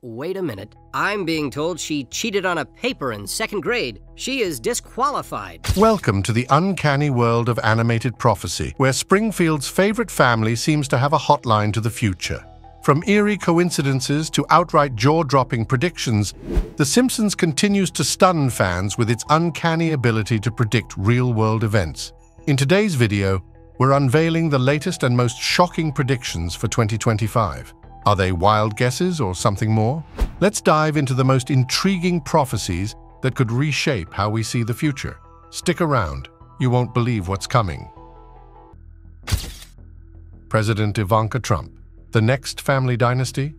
Wait a minute. I'm being told she cheated on a paper in 2nd grade. She is disqualified. Welcome to the uncanny world of animated prophecy, where Springfield's favorite family seems to have a hotline to the future. From eerie coincidences to outright jaw-dropping predictions, The Simpsons continues to stun fans with its uncanny ability to predict real-world events. In today's video, we're unveiling the latest and most shocking predictions for 2025. Are they wild guesses or something more? Let's dive into the most intriguing prophecies that could reshape how we see the future. Stick around, you won't believe what's coming. President Ivanka Trump, the next family dynasty?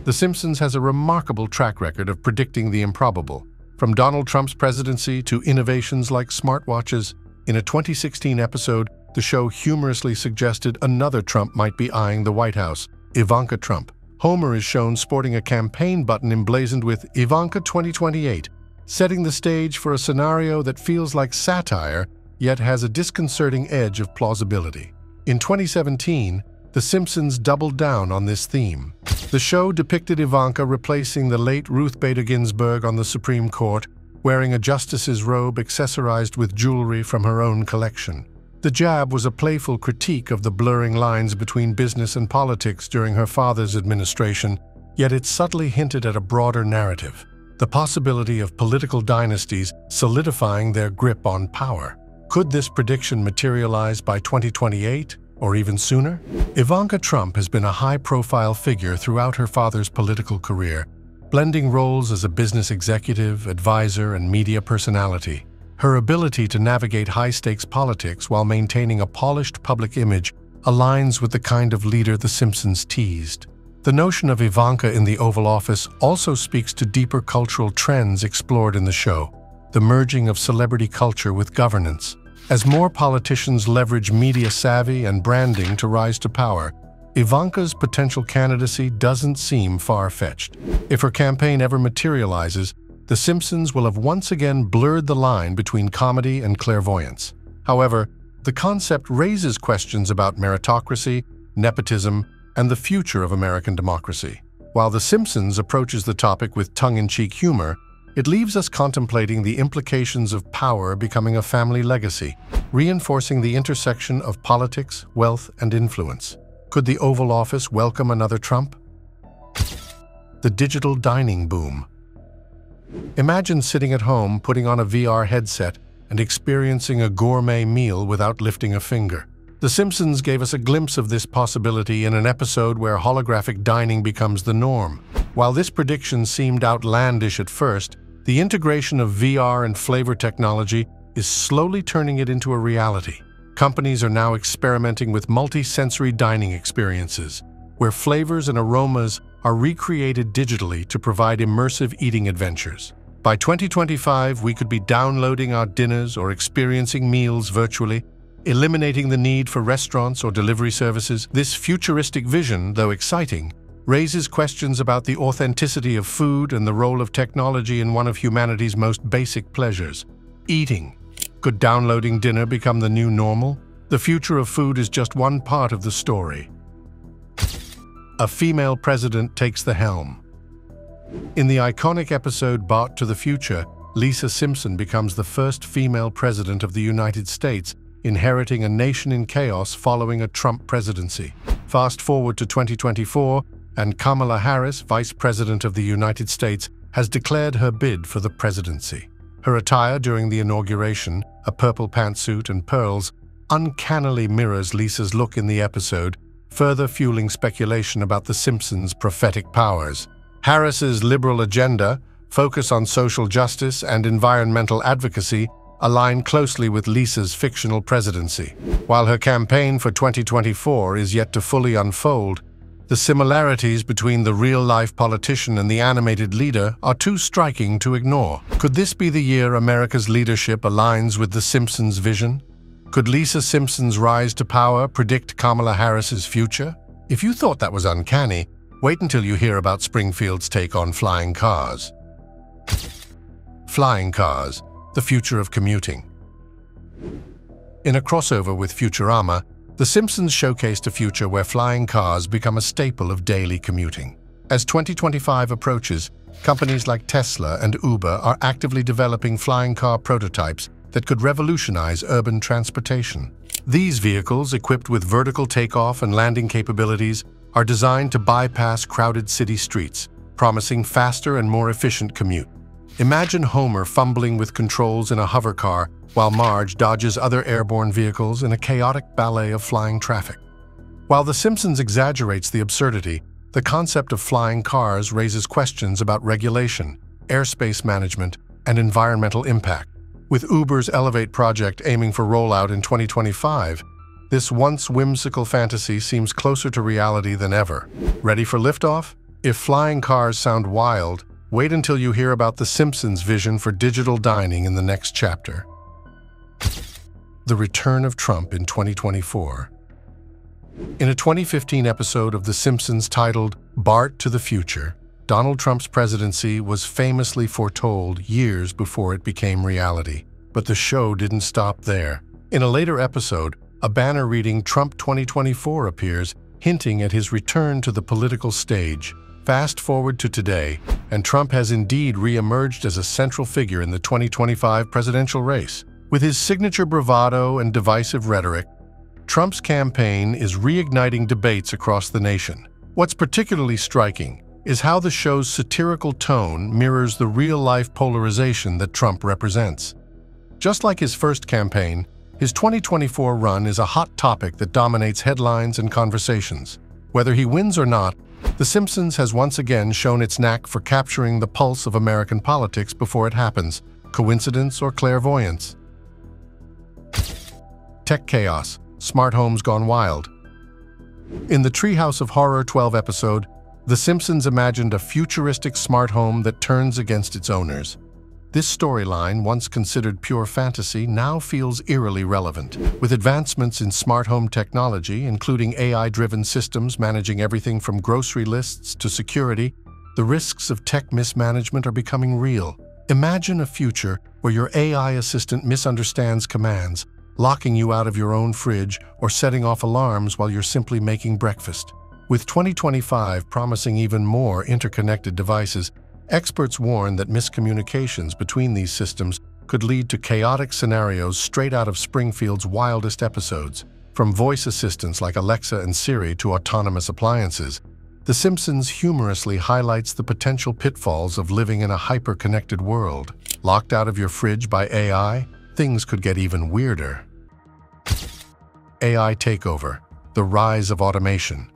The Simpsons has a remarkable track record of predicting the improbable. From Donald Trump's presidency to innovations like smartwatches, in a 2016 episode, the show humorously suggested another Trump might be eyeing the White House, Ivanka Trump. Homer is shown sporting a campaign button emblazoned with Ivanka 2028, setting the stage for a scenario that feels like satire, yet has a disconcerting edge of plausibility. In 2017, The Simpsons doubled down on this theme. The show depicted Ivanka replacing the late Ruth Bader Ginsburg on the Supreme Court, wearing a justice's robe accessorized with jewelry from her own collection. The jab was a playful critique of the blurring lines between business and politics during her father's administration, yet it subtly hinted at a broader narrative, the possibility of political dynasties solidifying their grip on power. Could this prediction materialize by 2028, or even sooner? Ivanka Trump has been a high-profile figure throughout her father's political career, blending roles as a business executive, advisor, and media personality. Her ability to navigate high-stakes politics while maintaining a polished public image aligns with the kind of leader The Simpsons teased. The notion of Ivanka in the Oval Office also speaks to deeper cultural trends explored in the show, the merging of celebrity culture with governance. As more politicians leverage media savvy and branding to rise to power, Ivanka's potential candidacy doesn't seem far-fetched. If her campaign ever materializes, The Simpsons will have once again blurred the line between comedy and clairvoyance. However, the concept raises questions about meritocracy, nepotism, and the future of American democracy. While The Simpsons approaches the topic with tongue-in-cheek humor, it leaves us contemplating the implications of power becoming a family legacy, reinforcing the intersection of politics, wealth, and influence. Could the Oval Office welcome another Trump? The digital dining boom. Imagine sitting at home, putting on a VR headset, and experiencing a gourmet meal without lifting a finger. The Simpsons gave us a glimpse of this possibility in an episode where holographic dining becomes the norm. While this prediction seemed outlandish at first, the integration of VR and flavor technology is slowly turning it into a reality. Companies are now experimenting with multi-sensory dining experiences, where flavors and aromas are recreated digitally to provide immersive eating adventures. By 2025, we could be downloading our dinners or experiencing meals virtually, eliminating the need for restaurants or delivery services. This futuristic vision, though exciting, raises questions about the authenticity of food and the role of technology in one of humanity's most basic pleasures, eating. Could downloading dinner become the new normal? The future of food is just one part of the story. A female president takes the helm. In the iconic episode Bart to the Future, Lisa Simpson becomes the first female president of the United States, inheriting a nation in chaos following a Trump presidency. Fast forward to 2024, and Kamala Harris, Vice President of the United States, has declared her bid for the presidency. Her attire during the inauguration, a purple pantsuit and pearls, uncannily mirrors Lisa's look in the episode, further fueling speculation about The Simpsons' prophetic powers. Harris's liberal agenda, focus on social justice and environmental advocacy, align closely with Lisa's fictional presidency. While her campaign for 2024 is yet to fully unfold, the similarities between the real-life politician and the animated leader are too striking to ignore. Could this be the year America's leadership aligns with The Simpsons' vision? Could Lisa Simpson's rise to power predict Kamala Harris's future? If you thought that was uncanny, wait until you hear about Springfield's take on flying cars. Flying cars, the future of commuting. In a crossover with Futurama, The Simpsons showcased a future where flying cars become a staple of daily commuting. As 2025 approaches, companies like Tesla and Uber are actively developing flying car prototypes that could revolutionize urban transportation. These vehicles, equipped with vertical takeoff and landing capabilities, are designed to bypass crowded city streets, promising faster and more efficient commute. Imagine Homer fumbling with controls in a hover car while Marge dodges other airborne vehicles in a chaotic ballet of flying traffic. While The Simpsons exaggerates the absurdity, the concept of flying cars raises questions about regulation, airspace management, and environmental impact. With Uber's Elevate project aiming for rollout in 2025, this once whimsical fantasy seems closer to reality than ever. Ready for liftoff? If flying cars sound wild, wait until you hear about The Simpsons' vision for digital dining in the next chapter. The return of Trump in 2024. In a 2015 episode of The Simpsons titled Bart to the Future, Donald Trump's presidency was famously foretold years before it became reality. But the show didn't stop there. In a later episode, a banner reading Trump 2024 appears, hinting at his return to the political stage. Fast forward to today, and Trump has indeed re-emerged as a central figure in the 2025 presidential race. With his signature bravado and divisive rhetoric, Trump's campaign is reigniting debates across the nation. What's particularly striking is how the show's satirical tone mirrors the real-life polarization that Trump represents. Just like his first campaign, his 2024 run is a hot topic that dominates headlines and conversations. Whether he wins or not, The Simpsons has once again shown its knack for capturing the pulse of American politics before it happens. Coincidence or clairvoyance? Tech chaos. Smart homes gone wild. In the Treehouse of Horror 12 episode, The Simpsons imagined a futuristic smart home that turns against its owners. This storyline, once considered pure fantasy, now feels eerily relevant. With advancements in smart home technology, including AI-driven systems managing everything from grocery lists to security, the risks of tech mismanagement are becoming real. Imagine a future where your AI assistant misunderstands commands, locking you out of your own fridge or setting off alarms while you're simply making breakfast. With 2025 promising even more interconnected devices, experts warn that miscommunications between these systems could lead to chaotic scenarios straight out of Springfield's wildest episodes. From voice assistants like Alexa and Siri to autonomous appliances, The Simpsons humorously highlights the potential pitfalls of living in a hyper-connected world. Locked out of your fridge by AI, things could get even weirder. AI takeover, the rise of automation.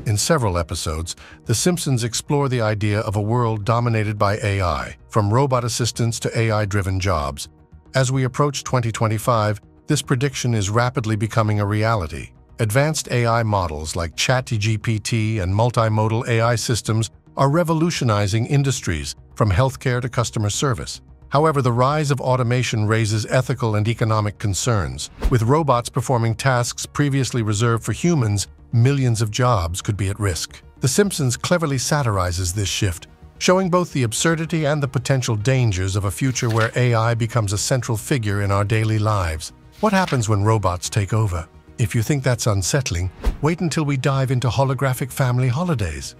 In several episodes, The Simpsons explore the idea of a world dominated by AI, from robot assistants to AI-driven jobs. As we approach 2025, this prediction is rapidly becoming a reality. Advanced AI models like ChatGPT and multimodal AI systems are revolutionizing industries, from healthcare to customer service. However, the rise of automation raises ethical and economic concerns. With robots performing tasks previously reserved for humans, millions of jobs could be at risk. The Simpsons cleverly satirizes this shift, showing both the absurdity and the potential dangers of a future where AI becomes a central figure in our daily lives. What happens when robots take over? If you think that's unsettling, wait until we dive into holographic family holidays.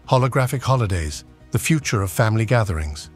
Holographic holidays, the future of family gatherings.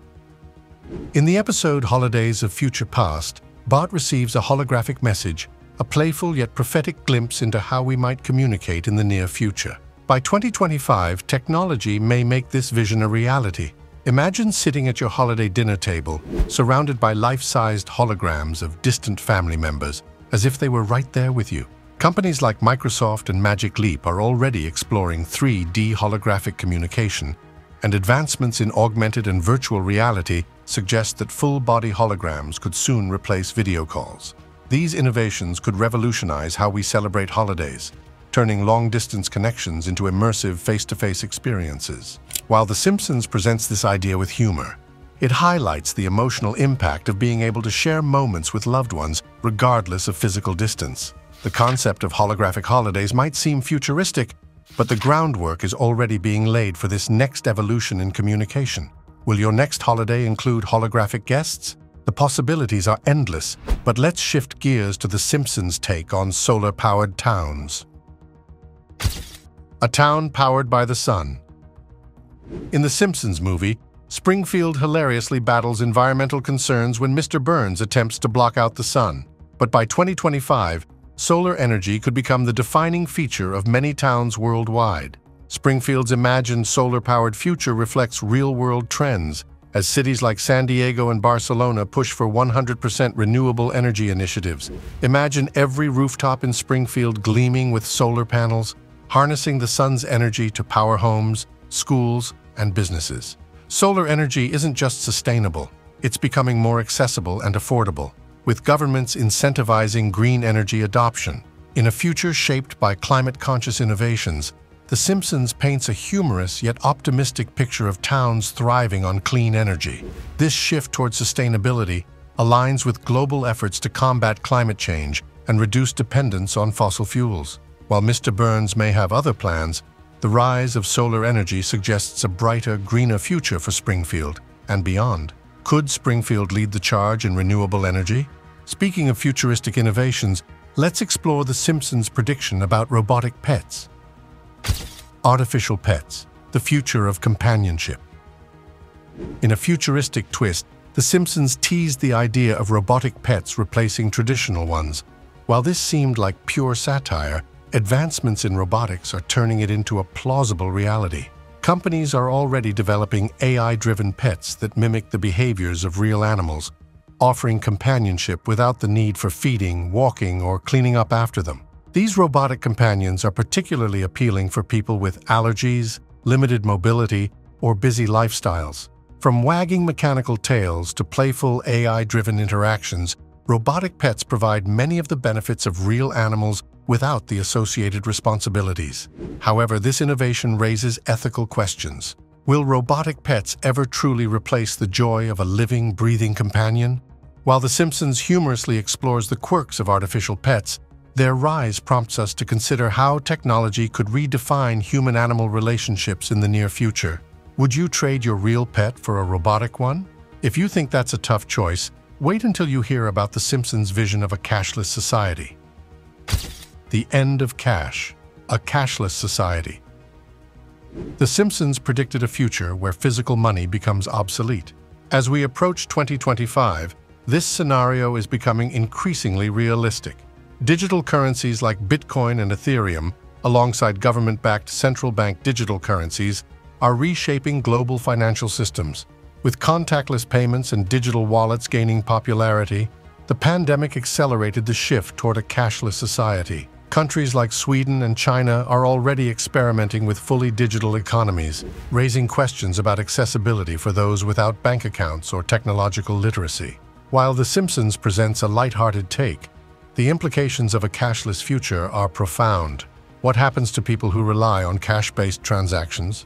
In the episode Holidays of Future Past, Bart receives a holographic message, a playful yet prophetic glimpse into how we might communicate in the near future. By 2025, technology may make this vision a reality. Imagine sitting at your holiday dinner table, surrounded by life-sized holograms of distant family members, as if they were right there with you. Companies like Microsoft and Magic Leap are already exploring 3D holographic communication, and advancements in augmented and virtual reality suggest that full-body holograms could soon replace video calls. These innovations could revolutionize how we celebrate holidays, turning long-distance connections into immersive face-to-face experiences. While The Simpsons presents this idea with humor, it highlights the emotional impact of being able to share moments with loved ones regardless of physical distance. The concept of holographic holidays might seem futuristic, but the groundwork is already being laid for this next evolution in communication. Will your next holiday include holographic guests? The possibilities are endless, but let's shift gears to The Simpsons' take on solar-powered towns. a town powered by the sun. In the Simpsons movie, Springfield hilariously battles environmental concerns when Mr. Burns attempts to block out the sun. But by 2025, solar energy could become the defining feature of many towns worldwide. Springfield's imagined solar-powered future reflects real-world trends, as cities like San Diego and Barcelona push for 100% renewable energy initiatives. Imagine every rooftop in Springfield gleaming with solar panels, harnessing the sun's energy to power homes, schools, and businesses. Solar energy isn't just sustainable, it's becoming more accessible and affordable, with governments incentivizing green energy adoption. In a future shaped by climate-conscious innovations, The Simpsons paints a humorous yet optimistic picture of towns thriving on clean energy. This shift toward sustainability aligns with global efforts to combat climate change and reduce dependence on fossil fuels. While Mr. Burns may have other plans, the rise of solar energy suggests a brighter, greener future for Springfield and beyond. Could Springfield lead the charge in renewable energy? Speaking of futuristic innovations, let's explore The Simpsons' prediction about robotic pets. Artificial pets, the future of companionship. In a futuristic twist, The Simpsons teased the idea of robotic pets replacing traditional ones. While this seemed like pure satire, advancements in robotics are turning it into a plausible reality. Companies are already developing AI-driven pets that mimic the behaviors of real animals, offering companionship without the need for feeding, walking, or cleaning up after them. These robotic companions are particularly appealing for people with allergies, limited mobility, or busy lifestyles. From wagging mechanical tails to playful AI-driven interactions, robotic pets provide many of the benefits of real animals without the associated responsibilities. However, this innovation raises ethical questions. Will robotic pets ever truly replace the joy of a living, breathing companion? While The Simpsons humorously explores the quirks of artificial pets, their rise prompts us to consider how technology could redefine human-animal relationships in the near future. Would you trade your real pet for a robotic one? If you think that's a tough choice, wait until you hear about The Simpsons' vision of a cashless society. The end of cash, a cashless society. The Simpsons predicted a future where physical money becomes obsolete. As we approach 2025, this scenario is becoming increasingly realistic. Digital currencies like Bitcoin and Ethereum, alongside government-backed central bank digital currencies, are reshaping global financial systems. With contactless payments and digital wallets gaining popularity, the pandemic accelerated the shift toward a cashless society. Countries like Sweden and China are already experimenting with fully digital economies, raising questions about accessibility for those without bank accounts or technological literacy. While The Simpsons presents a lighthearted take, the implications of a cashless future are profound. What happens to people who rely on cash-based transactions?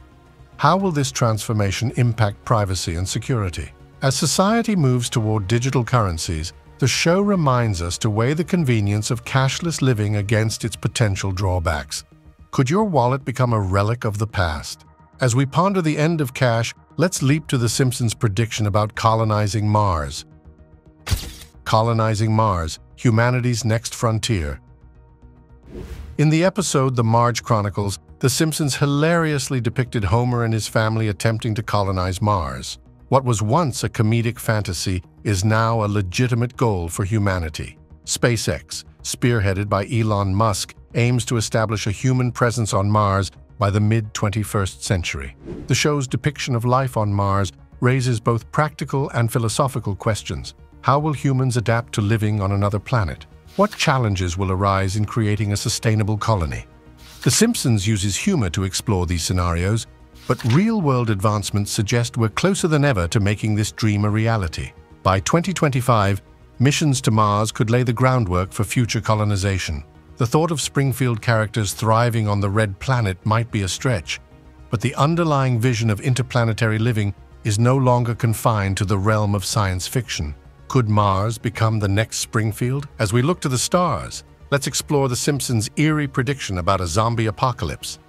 How will this transformation impact privacy and security? As society moves toward digital currencies, the show reminds us to weigh the convenience of cashless living against its potential drawbacks. Could your wallet become a relic of the past? As we ponder the end of cash, let's leap to The Simpsons' prediction about colonizing Mars. Colonizing Mars, humanity's next frontier. In the episode The Marge Chronicles, The Simpsons hilariously depicted Homer and his family attempting to colonize Mars. What was once a comedic fantasy is now a legitimate goal for humanity. SpaceX, spearheaded by Elon Musk, aims to establish a human presence on Mars by the mid-21st century. The show's depiction of life on Mars raises both practical and philosophical questions. How will humans adapt to living on another planet? What challenges will arise in creating a sustainable colony? The Simpsons uses humor to explore these scenarios, but real-world advancements suggest we're closer than ever to making this dream a reality. By 2025, missions to Mars could lay the groundwork for future colonization. The thought of Springfield characters thriving on the red planet might be a stretch, but the underlying vision of interplanetary living is no longer confined to the realm of science fiction. Could Mars become the next Springfield? As we look to the stars, let's explore The Simpsons' eerie prediction about a zombie apocalypse.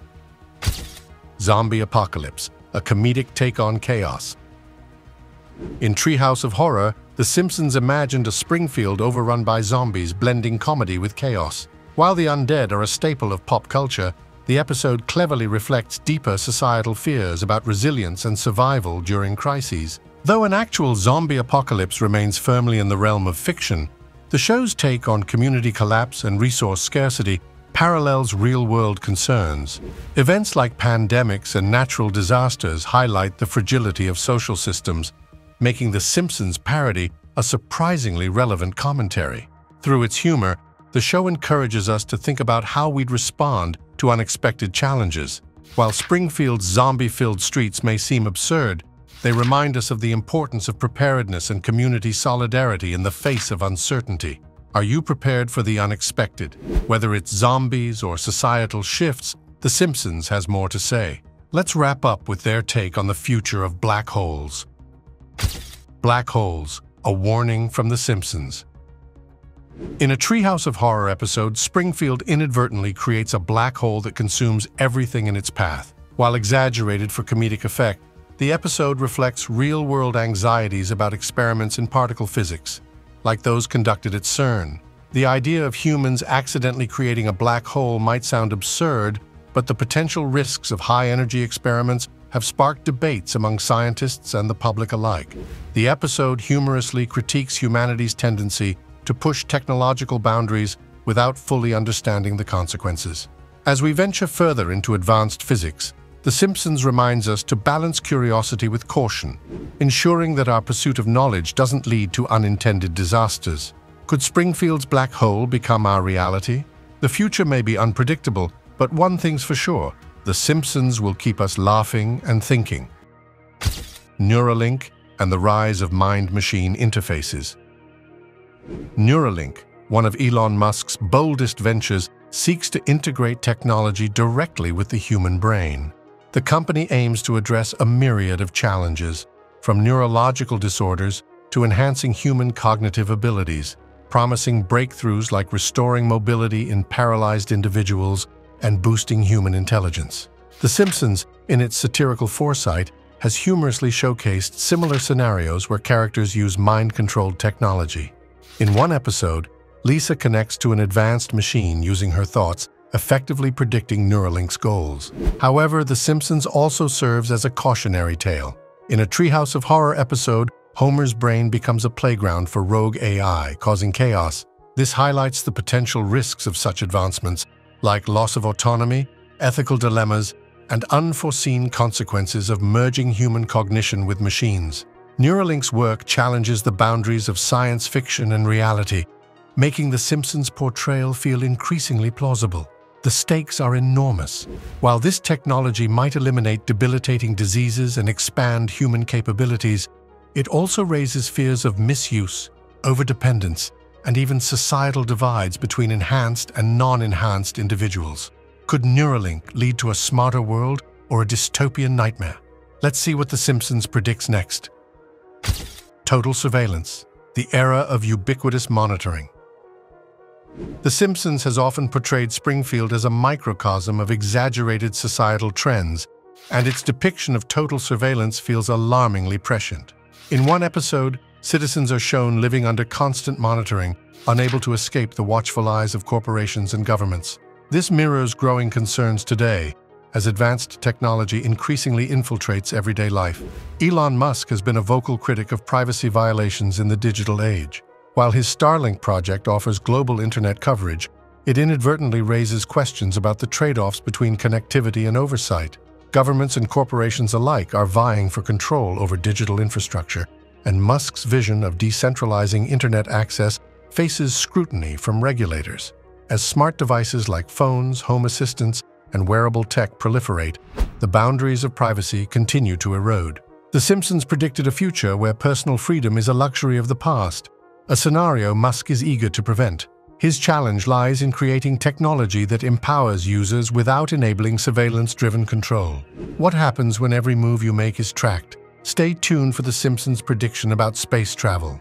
Zombie Apocalypse, a comedic take on chaos. In Treehouse of Horror, The Simpsons imagined a Springfield overrun by zombies blending comedy with chaos. While the undead are a staple of pop culture, The episode cleverly reflects deeper societal fears about resilience and survival during crises. Though an actual zombie apocalypse remains firmly in the realm of fiction, the show's take on community collapse and resource scarcity parallels real-world concerns. Events like pandemics and natural disasters highlight the fragility of social systems, making The Simpsons parody a surprisingly relevant commentary. Through its humor, the show encourages us to think about how we'd respond to unexpected challenges. While Springfield's zombie-filled streets may seem absurd, they remind us of the importance of preparedness and community solidarity in the face of uncertainty. Are you prepared for the unexpected? Whether it's zombies or societal shifts, The Simpsons has more to say. Let's wrap up with their take on the future of black holes. Black holes, a warning from The Simpsons. In a Treehouse of Horror episode, Springfield inadvertently creates a black hole that consumes everything in its path. While exaggerated for comedic effect, the episode reflects real-world anxieties about experiments in particle physics, like those conducted at CERN. The idea of humans accidentally creating a black hole might sound absurd, but the potential risks of high-energy experiments have sparked debates among scientists and the public alike. The episode humorously critiques humanity's tendency to push technological boundaries without fully understanding the consequences. As we venture further into advanced physics, The Simpsons reminds us to balance curiosity with caution, ensuring that our pursuit of knowledge doesn't lead to unintended disasters. Could Springfield's black hole become our reality? The future may be unpredictable, but one thing's for sure: The Simpsons will keep us laughing and thinking. Neuralink and the rise of mind-machine interfaces. Neuralink, one of Elon Musk's boldest ventures, seeks to integrate technology directly with the human brain. The company aims to address a myriad of challenges, from neurological disorders to enhancing human cognitive abilities, promising breakthroughs like restoring mobility in paralyzed individuals and boosting human intelligence. The Simpsons, in its satirical foresight, has humorously showcased similar scenarios where characters use mind-controlled technology. In one episode, Lisa connects to an advanced machine using her thoughts, effectively predicting Neuralink's goals. However, The Simpsons also serves as a cautionary tale. In a Treehouse of Horror episode, Homer's brain becomes a playground for rogue AI, causing chaos. This highlights the potential risks of such advancements, like loss of autonomy, ethical dilemmas, and unforeseen consequences of merging human cognition with machines. Neuralink's work challenges the boundaries of science fiction and reality, making The Simpsons' portrayal feel increasingly plausible. The stakes are enormous. While this technology might eliminate debilitating diseases and expand human capabilities, it also raises fears of misuse, overdependence, and even societal divides between enhanced and non-enhanced individuals. Could Neuralink lead to a smarter world or a dystopian nightmare? Let's see what The Simpsons predicts next. Total surveillance, the era of ubiquitous monitoring. The Simpsons has often portrayed Springfield as a microcosm of exaggerated societal trends, and its depiction of total surveillance feels alarmingly prescient. In one episode, citizens are shown living under constant monitoring, unable to escape the watchful eyes of corporations and governments. This mirrors growing concerns today, as advanced technology increasingly infiltrates everyday life. Elon Musk has been a vocal critic of privacy violations in the digital age. While his Starlink project offers global internet coverage, it inadvertently raises questions about the trade-offs between connectivity and oversight. Governments and corporations alike are vying for control over digital infrastructure, and Musk's vision of decentralizing internet access faces scrutiny from regulators. As smart devices like phones, home assistants, and wearable tech proliferate, the boundaries of privacy continue to erode. The Simpsons predicted a future where personal freedom is a luxury of the past, a scenario Musk is eager to prevent. His challenge lies in creating technology that empowers users without enabling surveillance-driven control. What happens when every move you make is tracked? Stay tuned for The Simpsons' prediction about space travel.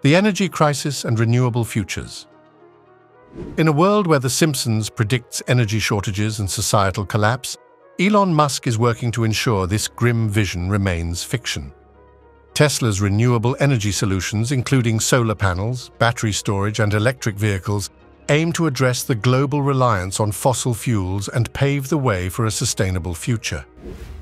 The energy crisis and renewable futures. In a world where The Simpsons predicts energy shortages and societal collapse, Elon Musk is working to ensure this grim vision remains fiction. Tesla's renewable energy solutions, including solar panels, battery storage, and electric vehicles, aim to address the global reliance on fossil fuels and pave the way for a sustainable future.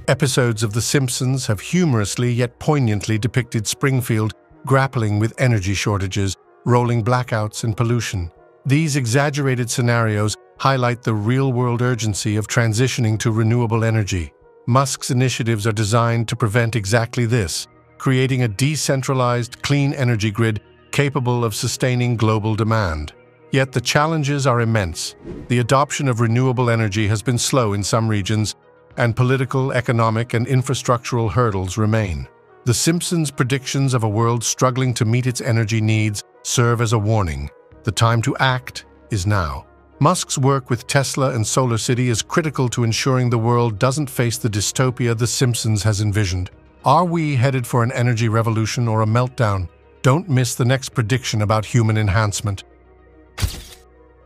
Episodes of The Simpsons have humorously yet poignantly depicted Springfield grappling with energy shortages, rolling blackouts, and pollution. These exaggerated scenarios highlight the real-world urgency of transitioning to renewable energy. Musk's initiatives are designed to prevent exactly this, creating a decentralized, clean energy grid capable of sustaining global demand. Yet the challenges are immense. The adoption of renewable energy has been slow in some regions, and political, economic, and infrastructural hurdles remain. The Simpsons' predictions of a world struggling to meet its energy needs serve as a warning. The time to act is now. Musk's work with Tesla and Solar City is critical to ensuring the world doesn't face the dystopia The Simpsons has envisioned. Are we headed for an energy revolution or a meltdown? Don't miss the next prediction about human enhancement.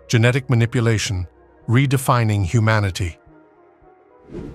Genetic manipulation, redefining humanity.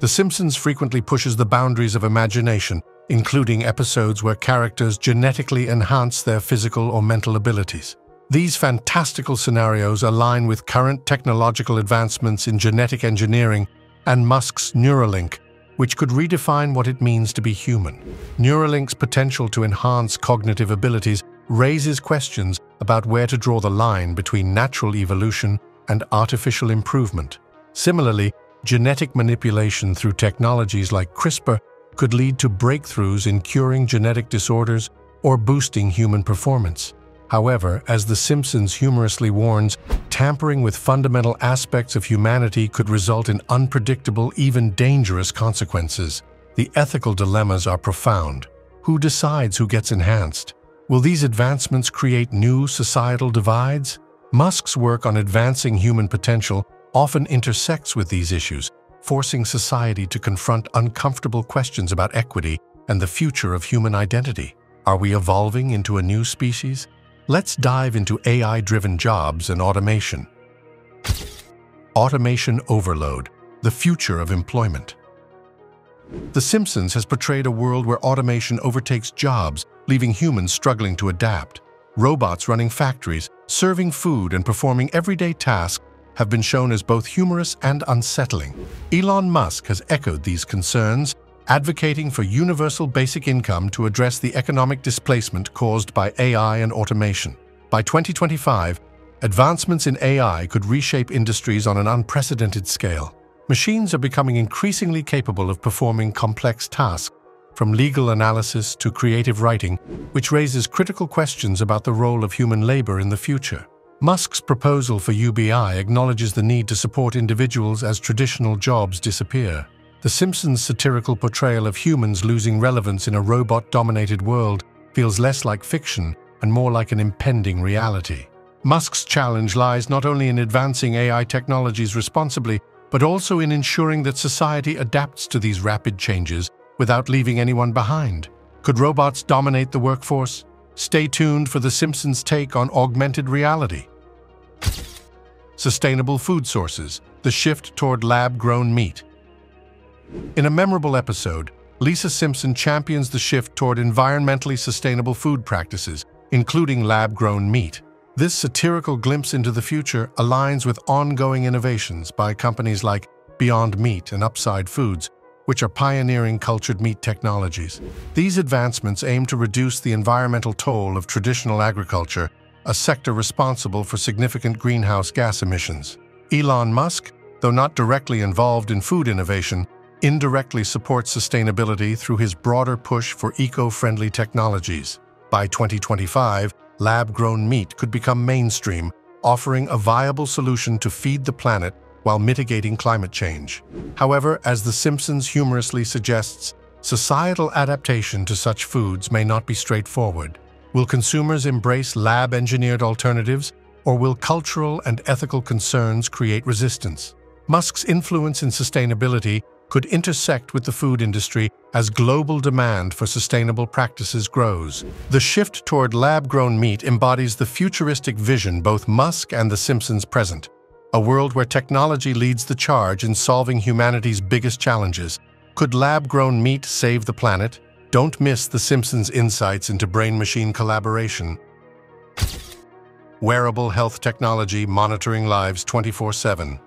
The Simpsons frequently pushes the boundaries of imagination, including episodes where characters genetically enhance their physical or mental abilities. These fantastical scenarios align with current technological advancements in genetic engineering and Musk's Neuralink, which could redefine what it means to be human. Neuralink's potential to enhance cognitive abilities raises questions about where to draw the line between natural evolution and artificial improvement. Similarly, genetic manipulation through technologies like CRISPR could lead to breakthroughs in curing genetic disorders or boosting human performance. However, as The Simpsons humorously warns, tampering with fundamental aspects of humanity could result in unpredictable, even dangerous consequences. The ethical dilemmas are profound. Who decides who gets enhanced? Will these advancements create new societal divides? Musk's work on advancing human potential often intersects with these issues, forcing society to confront uncomfortable questions about equity and the future of human identity. Are we evolving into a new species? Let's dive into AI-driven jobs and automation. Automation overload, the future of employment. The Simpsons has portrayed a world where automation overtakes jobs, leaving humans struggling to adapt. Robots running factories, serving food, and performing everyday tasks have been shown as both humorous and unsettling. Elon Musk has echoed these concerns, advocating for universal basic income to address the economic displacement caused by AI and automation. By 2025, advancements in AI could reshape industries on an unprecedented scale. Machines are becoming increasingly capable of performing complex tasks, from legal analysis to creative writing, which raises critical questions about the role of human labor in the future. Musk's proposal for UBI acknowledges the need to support individuals as traditional jobs disappear. The Simpsons' satirical portrayal of humans losing relevance in a robot-dominated world feels less like fiction and more like an impending reality. Musk's challenge lies not only in advancing AI technologies responsibly, but also in ensuring that society adapts to these rapid changes without leaving anyone behind. Could robots dominate the workforce? Stay tuned for The Simpsons' take on augmented reality. Sustainable food sources, the shift toward lab-grown meat. In a memorable episode, Lisa Simpson champions the shift toward environmentally sustainable food practices, including lab-grown meat. This satirical glimpse into the future aligns with ongoing innovations by companies like Beyond Meat and Upside Foods, which are pioneering cultured meat technologies. These advancements aim to reduce the environmental toll of traditional agriculture, a sector responsible for significant greenhouse gas emissions. Elon Musk, though not directly involved in food innovation, indirectly supports sustainability through his broader push for eco-friendly technologies. By 2025, lab-grown meat could become mainstream, offering a viable solution to feed the planet while mitigating climate change. However, as The Simpsons humorously suggests, societal adaptation to such foods may not be straightforward. Will consumers embrace lab-engineered alternatives, or will cultural and ethical concerns create resistance? Musk's influence in sustainability could intersect with the food industry as global demand for sustainable practices grows. The shift toward lab-grown meat embodies the futuristic vision both Musk and The Simpsons present, a world where technology leads the charge in solving humanity's biggest challenges. Could lab-grown meat save the planet? Don't miss The Simpsons' insights into brain-machine collaboration. wearable health technology monitoring lives 24/7.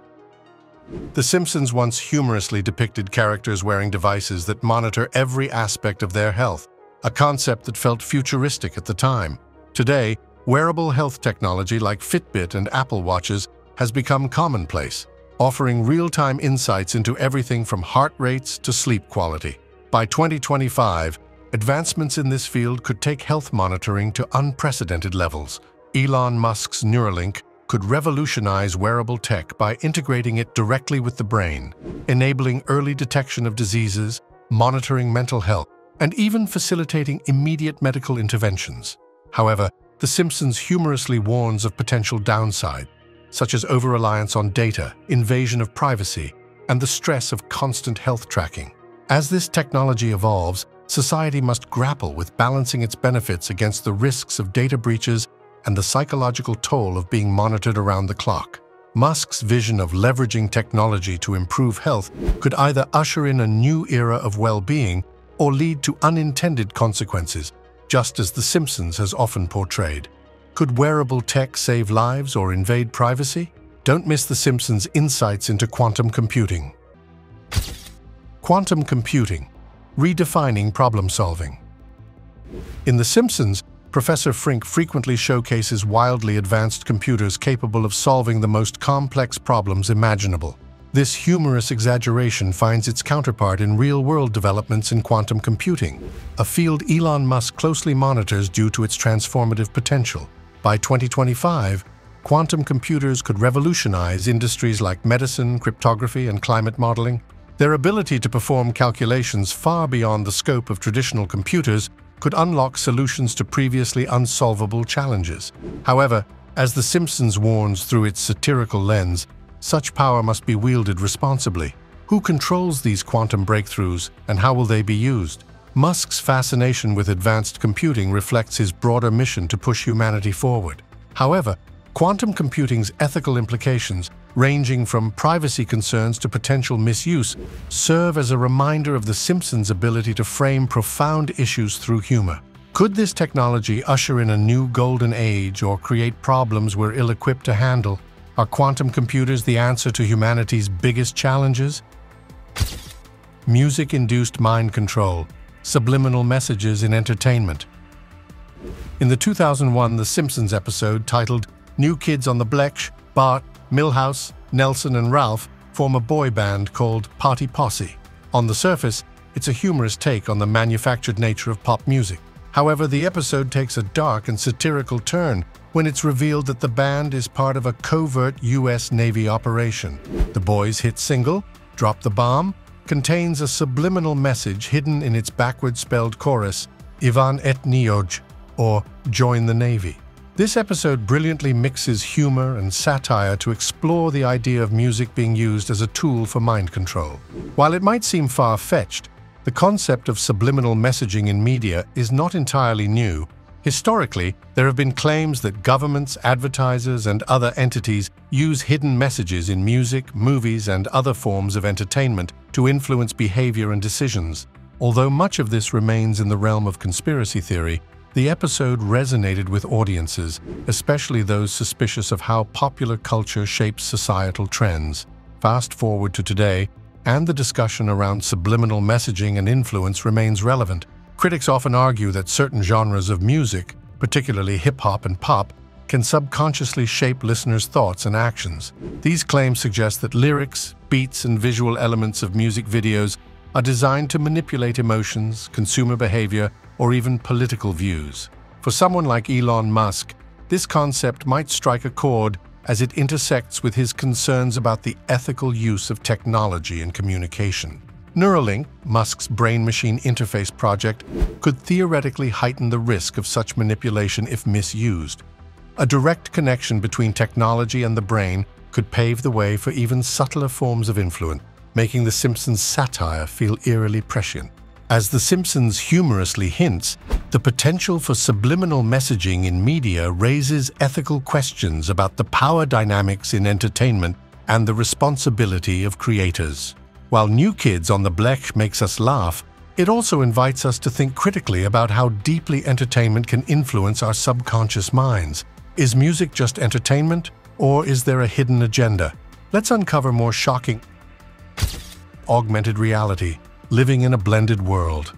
The Simpsons once humorously depicted characters wearing devices that monitor every aspect of their health, a concept that felt futuristic at the time. Today, wearable health technology like Fitbit and Apple Watches has become commonplace, offering real-time insights into everything from heart rates to sleep quality. By 2025, advancements in this field could take health monitoring to unprecedented levels. Elon Musk's Neuralink could revolutionize wearable tech by integrating it directly with the brain, enabling early detection of diseases, monitoring mental health, and even facilitating immediate medical interventions. However, The Simpsons humorously warns of potential downside, such as over-reliance on data, invasion of privacy, and the stress of constant health tracking. As this technology evolves, society must grapple with balancing its benefits against the risks of data breaches and the psychological toll of being monitored around the clock. Musk's vision of leveraging technology to improve health could either usher in a new era of well-being or lead to unintended consequences, just as The Simpsons has often portrayed. Could wearable tech save lives or invade privacy? Don't miss The Simpsons' insights into quantum computing. Quantum computing, redefining problem-solving. In The Simpsons, Professor Frink frequently showcases wildly advanced computers capable of solving the most complex problems imaginable. This humorous exaggeration finds its counterpart in real-world developments in quantum computing, a field Elon Musk closely monitors due to its transformative potential. By 2025, quantum computers could revolutionize industries like medicine, cryptography, and climate modeling. Their ability to perform calculations far beyond the scope of traditional computers could unlock solutions to previously unsolvable challenges. However, as The Simpsons warns through its satirical lens, such power must be wielded responsibly. Who controls these quantum breakthroughs, and how will they be used? Musk's fascination with advanced computing reflects his broader mission to push humanity forward. However, quantum computing's ethical implications, ranging from privacy concerns to potential misuse, serve as a reminder of The Simpsons' ability to frame profound issues through humor. Could this technology usher in a new golden age or create problems we're ill-equipped to handle? Are quantum computers the answer to humanity's biggest challenges? Music-induced mind control, subliminal messages in entertainment. In the 2001 The Simpsons episode titled "New Kids on the Block," Bart, Milhouse, Nelson, and Ralph form a boy band called Party Posse. On the surface, it's a humorous take on the manufactured nature of pop music. However, the episode takes a dark and satirical turn when it's revealed that the band is part of a covert U.S. Navy operation. The boys' hit single, "Drop the Bomb," contains a subliminal message hidden in its backward-spelled chorus, "Ivan et Nioj," or "Join the Navy." This episode brilliantly mixes humor and satire to explore the idea of music being used as a tool for mind control. While it might seem far-fetched, the concept of subliminal messaging in media is not entirely new. Historically, there have been claims that governments, advertisers, and other entities use hidden messages in music, movies, and other forms of entertainment to influence behavior and decisions. Although much of this remains in the realm of conspiracy theory, the episode resonated with audiences, especially those suspicious of how popular culture shapes societal trends. Fast forward to today, and the discussion around subliminal messaging and influence remains relevant. Critics often argue that certain genres of music, particularly hip-hop and pop, can subconsciously shape listeners' thoughts and actions. These claims suggest that lyrics, beats, and visual elements of music videos are designed to manipulate emotions, consumer behavior, or even political views. For someone like Elon Musk, this concept might strike a chord as it intersects with his concerns about the ethical use of technology in communication. Neuralink, Musk's brain-machine interface project, could theoretically heighten the risk of such manipulation if misused. A direct connection between technology and the brain could pave the way for even subtler forms of influence, making The Simpsons' satire feel eerily prescient. As The Simpsons humorously hints, the potential for subliminal messaging in media raises ethical questions about the power dynamics in entertainment and the responsibility of creators. While New Kids on the Block makes us laugh, it also invites us to think critically about how deeply entertainment can influence our subconscious minds. Is music just entertainment, or is there a hidden agenda? Let's uncover more shocking augmented reality, living in a blended world.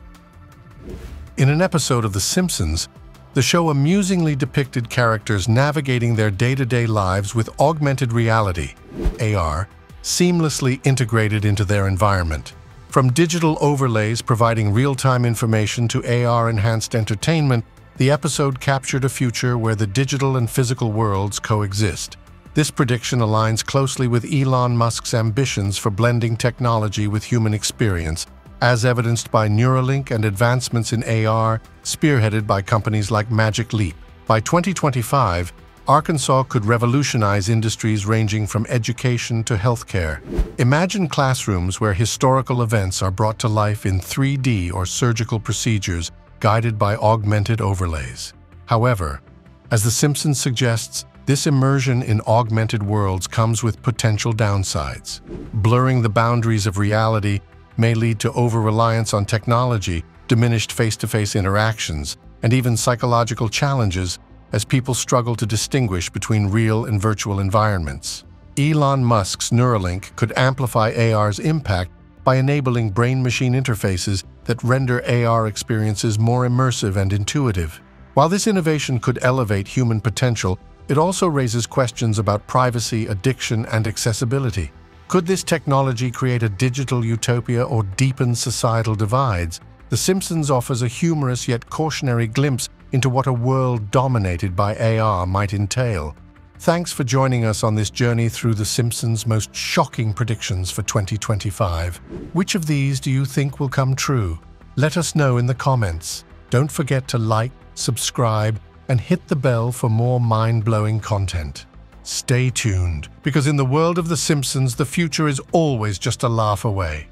In an episode of The Simpsons, the show amusingly depicted characters navigating their day-to-day lives with augmented reality, AR, seamlessly integrated into their environment. From digital overlays providing real-time information to AR-enhanced entertainment, the episode captured a future where the digital and physical worlds coexist. This prediction aligns closely with Elon Musk's ambitions for blending technology with human experience, as evidenced by Neuralink and advancements in AR spearheaded by companies like Magic Leap. By 2025, Arkansas could revolutionize industries ranging from education to healthcare. Imagine classrooms where historical events are brought to life in 3D or surgical procedures guided by augmented overlays. However, as The Simpsons suggests, this immersion in augmented worlds comes with potential downsides. Blurring the boundaries of reality may lead to over-reliance on technology, diminished face-to-face interactions, and even psychological challenges as people struggle to distinguish between real and virtual environments. Elon Musk's Neuralink could amplify AR's impact by enabling brain-machine interfaces that render AR experiences more immersive and intuitive. While this innovation could elevate human potential, it also raises questions about privacy, addiction, and accessibility. Could this technology create a digital utopia or deepen societal divides? The Simpsons offers a humorous yet cautionary glimpse into what a world dominated by AR might entail. Thanks for joining us on this journey through The Simpsons' most shocking predictions for 2025. Which of these do you think will come true? Let us know in the comments. Don't forget to like, subscribe, and hit the bell for more mind-blowing content. Stay tuned, because in the world of The Simpsons, the future is always just a laugh away.